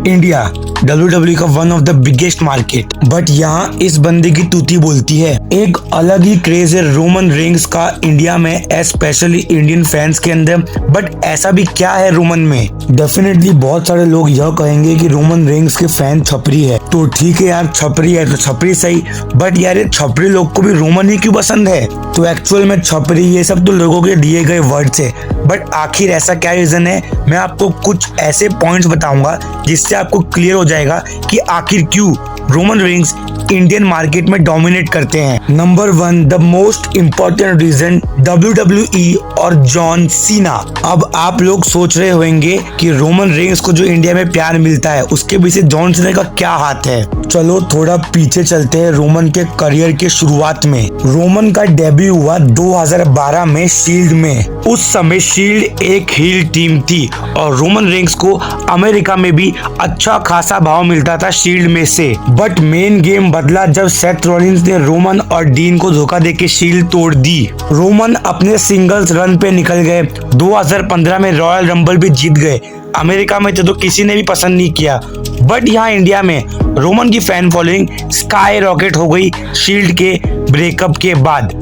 India WWE का one of the biggest market, but यहाँ इस बंदे की तूती बोलती है। एक अलग ही क्रेज है रोमन रेंग्स का इंडिया में, स्पेशली इंडियन फैंस के अंदर। बट ऐसा भी क्या है रोमन में? डेफिनेटली बहुत सारे लोग यह कहेंगे कि रोमन रेंग्स के फैन छपरी है। तो ठीक है यार, छपरी है तो छपरी सही, बट यार ये छपरी लोग को भी रोमन ही क्यों पसंद है? तो एक्चुअल में छपरी ये सब तो लोगों के दिए गए वर्ड्स है, बट आखिर ऐसा क्या रीजन है? मैं आपको कुछ ऐसे पॉइंट्स बताऊंगा जिससे आपको क्लियर हो जाएगा कि आखिर क्यों रोमन रेंग्स इंडियन मार्केट में डोमिनेट करते हैं। Number 1, the most important reason, WWE और जॉन सीना। अब आप लोग सोच रहे होंगे कि रोमन रेंग्स को जो इंडिया में प्यार मिलता है उसके पीछे जॉन सीना का क्या हाथ है। चलो थोड़ा पीछे चलते हैं रोमन के करियर के शुरुआत में। रोमन का डेब्यू हुआ 2012 में शील्ड में। उस समय शील्ड एक हील टीम थी और रोमन रेंग्स को अमेरिका में भी अच्छा खासा भाव मिलता था शील्ड में से। बट मेन गेम बदला जब सेथ रॉलिंस ने रोमन और डीन को धोखा देके शील्ड तोड़ दी। रोमन अपने सिंगल्स रन पे निकल गए। 2015 में रॉयल रंबल भी जीत गए। अमेरिका में तो किसी ने भी पसंद नहीं किया, बट यहाँ इंडिया में रोमन की फैन फॉलोइंग स्काई रॉकेट हो गई शील्ड के ब्रेकअप के बाद।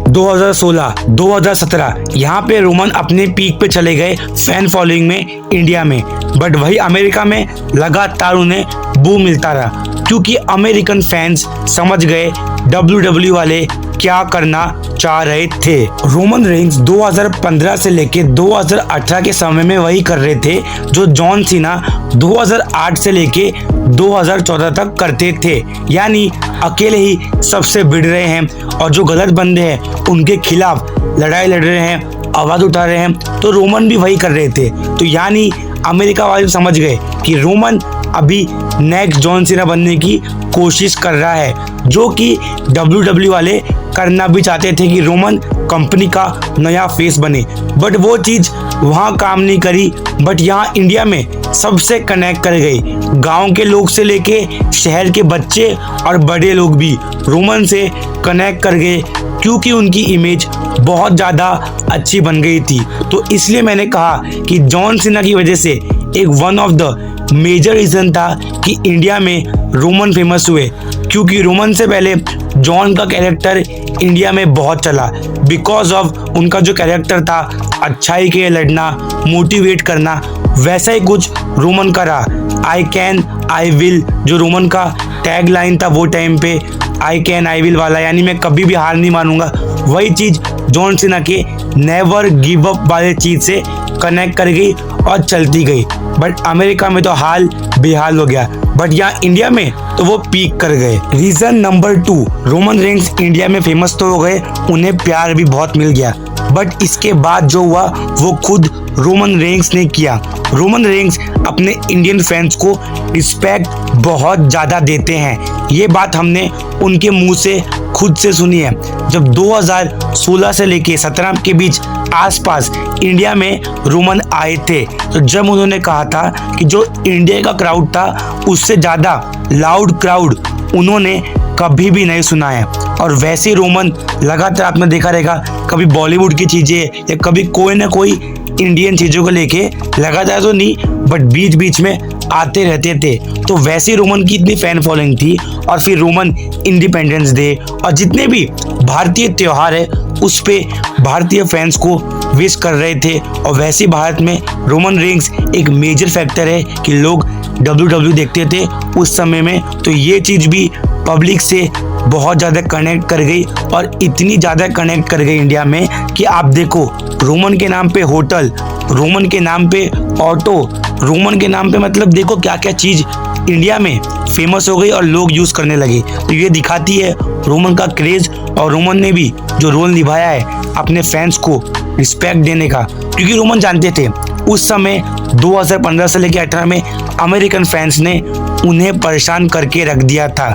2016, 2017 यहाँ पे रोमन अपने पीक पे चले गए फैन फॉलोइंग में इंडिया में, बट वही अमेरिका में लगातार उन्हें बू मिलता रहा क्योंकि अमेरिकन फैंस समझ गए WWE वाले क्या करना चाह रहे थे। रोमन रेंग्स 2015 से लेके 2018 के समय में वही कर रहे थे जो जॉन सीना 2008 से लेके 2014 तक करते थे, यानी अकेले ही सबसे भिड़ रहे हैं और जो गलत बंदे हैं उनके खिलाफ लड़ाई लड़ रहे हैं, आवाज उठा रहे हैं। तो रोमन भी वही कर रहे थे। तो यानी अमेरिका वाले समझ गए कि रोमन अभी नेक्स्ट जॉन सीना बनने की कोशिश कर रहा है, जो कि WWE वाले करना भी चाहते थे कि रोमन कंपनी का नया फेस बने, बट वो चीज वहाँ काम नहीं करी। बट यहाँ इंडिया में सबसे कनेक्ट कर गई। गांव के लोग से लेके शहर के बच्चे और बड़े लोग भी रोमन से कनेक्ट कर गए क्योंकि उनकी इमेज बहुत ज़्यादा अच्छी बन गई थी। तो इसलिए मैंने कहा कि जॉन सीना की वजह से एक one of the major reason था कि इंडिया में रोमन फेमस हुए, क्योंकि रोमन से पहले जॉन का कैरेक्टर इंडिया में बहुत चला बिकॉज ऑफ उनका जो कैरेक्टर था अच्छाई के लड़ना, मोटिवेट करना, वैसा ही कुछ रोमन का रहा। आई कैन आई विल जो रोमन का टैग लाइन था वो टाइम पे, आई कैन आई विल वाला, यानी मैं कभी भी हार नहीं मानूंगा, वही चीज जॉन सीना के नेवर गिव अप वाले चीज से कनेक्ट कर गई और चलती गई। बट अमेरिका में तो हाल बेहाल हो गया, बट यहाँ इंडिया में तो वो पीक कर गए। Reason number 2, Roman Reigns India में फेमस तो हो गए, उन्हें प्यार भी बहुत मिल गया, बट इसके बाद जो हुआ वो खुद रोमन रेंग्स ने किया। रोमन रेंग्स अपने इंडियन फैंस को रिस्पेक्ट बहुत ज़्यादा देते हैं। ये बात हमने उनके मुंह से खुद से सुनी है। जब 2016 से लेके 17 के बीच आसपास इंडिया में रोमन आए थे, तो जब उन्होंने कहा था कि जो इंडिया का क्राउड था उससे ज़्यादा लाउड क्राउड उन्होंने कभी भी नहीं सुना है। और वैसे रोमन लगातार आपने देखा रहेगा, कभी बॉलीवुड की चीज़ें या कभी कोई ना कोई इंडियन चीज़ों को लेके लगातार तो नहीं बट बीच बीच में आते रहते थे। तो वैसे रोमन की इतनी फैन फॉलोइंग थी। और फिर रोमन इंडिपेंडेंस डे और जितने भी भारतीय त्यौहार है उस पे भारतीय फैंस को विश कर रहे थे। और वैसे भारत में रोमन रेंग्स एक मेजर फैक्टर है कि लोग WWE देखते थे उस समय में। तो ये चीज़ भी पब्लिक से बहुत ज़्यादा कनेक्ट कर गई और इतनी ज़्यादा कनेक्ट कर गई इंडिया में कि आप देखो रोमन के नाम पे होटल, रोमन के नाम पे ऑटो, रोमन के नाम पे मतलब देखो क्या क्या चीज़ इंडिया में फेमस हो गई और लोग यूज़ करने लगे। तो ये दिखाती है रोमन का क्रेज़ और रोमन ने भी जो रोल निभाया है अपने फैंस को रिस्पेक्ट देने का, क्योंकि रोमन जानते थे उस समय 2015 से लेकर 18 में अमेरिकन फैंस ने उन्हें परेशान करके रख दिया था।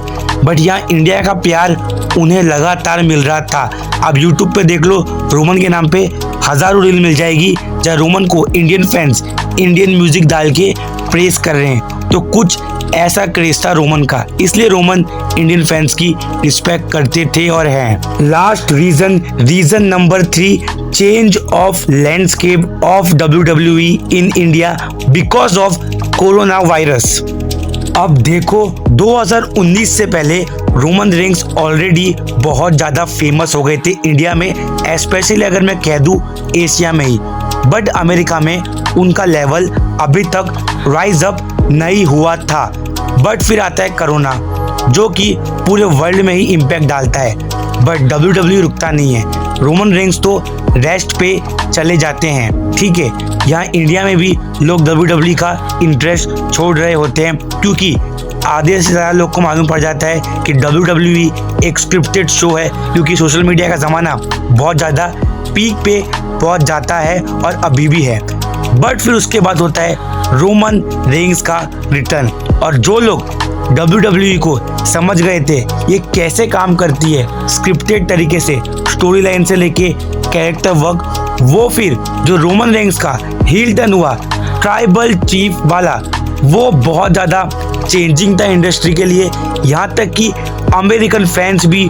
बट यहाँ इंडिया का प्यार उन्हें लगातार मिल रहा था। आप यूट्यूब पे देख लो, रोमन के नाम पे हज़ारों रील मिल जाएगी जहाँ रोमन को इंडियन फैंस इंडियन म्यूजिक डाल के प्रेस कर रहे हैं। तो कुछ ऐसा क्रेज था रोमन का, इसलिए रोमन इंडियन फैंस की रिस्पेक्ट करते थे और हैं। Last reason number 3, change of landscape of WWE in India because of corona virus. अब देखो 2019 से पहले रोमन रेंस ऑलरेडी बहुत ज़्यादा फेमस हो गए थे इंडिया में, स्पेशली अगर मैं कह दूँ एशिया में ही, बट अमेरिका में उनका लेवल अभी तक राइज अप नहीं हुआ था। बट फिर आता है कोरोना, जो कि पूरे वर्ल्ड में ही इम्पैक्ट डालता है, बट WWE रुकता नहीं है। रोमन रेंस तो रेस्ट पे चले जाते हैं, ठीक है। यहाँ इंडिया में भी लोग WWE का इंटरेस्ट छोड़ रहे होते हैं, क्योंकि आधे से ज़्यादा लोग को मालूम पड़ जाता है कि WWE एक स्क्रिप्टेड शो है, क्योंकि सोशल मीडिया का ज़माना बहुत ज़्यादा पीक पे पहुंच जाता है और अभी भी है। बट फिर उसके बाद होता है रोमन रेंस का रिटर्न, और जो लोग WWE को समझ गए थे ये कैसे काम करती है स्क्रिप्टेड तरीके से, स्टोरी लाइन से लेके कैरेक्टर वर्क, वो फिर जो रोमन रेंस का हील टर्न हुआ ट्राइबल चीफ वाला, वो बहुत ज़्यादा चेंजिंग था इंडस्ट्री के लिए। यहाँ तक कि अमेरिकन फैंस भी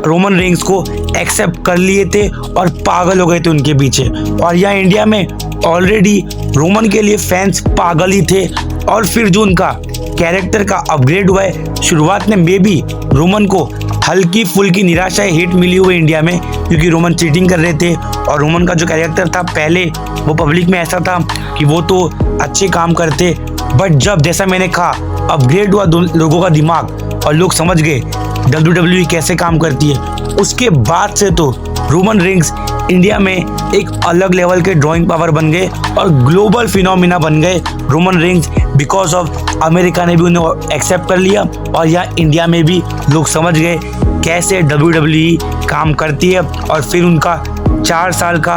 रोमन रेंस को एक्सेप्ट कर लिए थे और पागल हो गए थे उनके पीछे। और यहाँ इंडिया में ऑलरेडी रोमन के लिए फैंस पागल ही थे, और फिर जो उनका कैरेक्टर का अपग्रेड हुआ है, शुरुआत में मे बी रोमन को हल्की फुल्की निराशा हिट मिली हुई इंडिया में, क्योंकि रोमन चीटिंग कर रहे थे, और रोमन का जो कैरेक्टर था पहले वो पब्लिक में ऐसा था कि वो तो अच्छे काम करते, बट जब जैसा मैंने कहा अपग्रेड हुआ लोगों का दिमाग और लोग समझ गए WWE कैसे काम करती है, उसके बाद से तो रोमन रेंस इंडिया में एक अलग लेवल के ड्राइंग पावर बन गए और ग्लोबल फिनोमिना बन गए Roman Reigns, because of America ने भी उन्हें एक्सेप्ट कर लिया, और यहाँ इंडिया में भी लोग समझ गए कैसे WWE काम करती है। और फिर उनका 4 साल का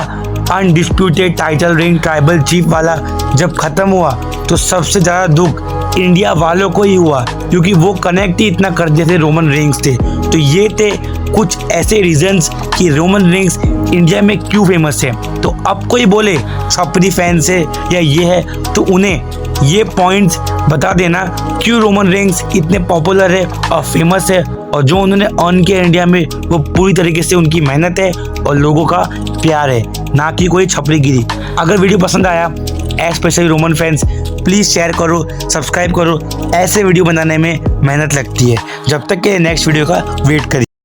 undisputed title range tribal chief वाला जब खत्म हुआ तो सबसे ज़्यादा दुख इंडिया वालों को ही हुआ, क्योंकि वो कनेक्ट ही इतना करते थे रोमन रेंस थे। तो ये थे कुछ ऐसे रीजंस कि रोमन रेंस इंडिया में क्यों फेमस है। तो अब कोई बोले छपरी फैन से या ये है, तो उन्हें ये पॉइंट्स बता देना क्यों रोमन रेंस इतने पॉपुलर है और फेमस है, और जो उन्होंने अर्न किया इंडिया में वो पूरी तरीके से उनकी मेहनत है और लोगों का प्यार है, ना कि कोई छपरीगिरी। अगर वीडियो पसंद आया specially Roman fans, please share करो, सब्सक्राइब करो, ऐसे वीडियो बनाने में मेहनत लगती है। जब तक के नेक्स्ट वीडियो का वेट करिए।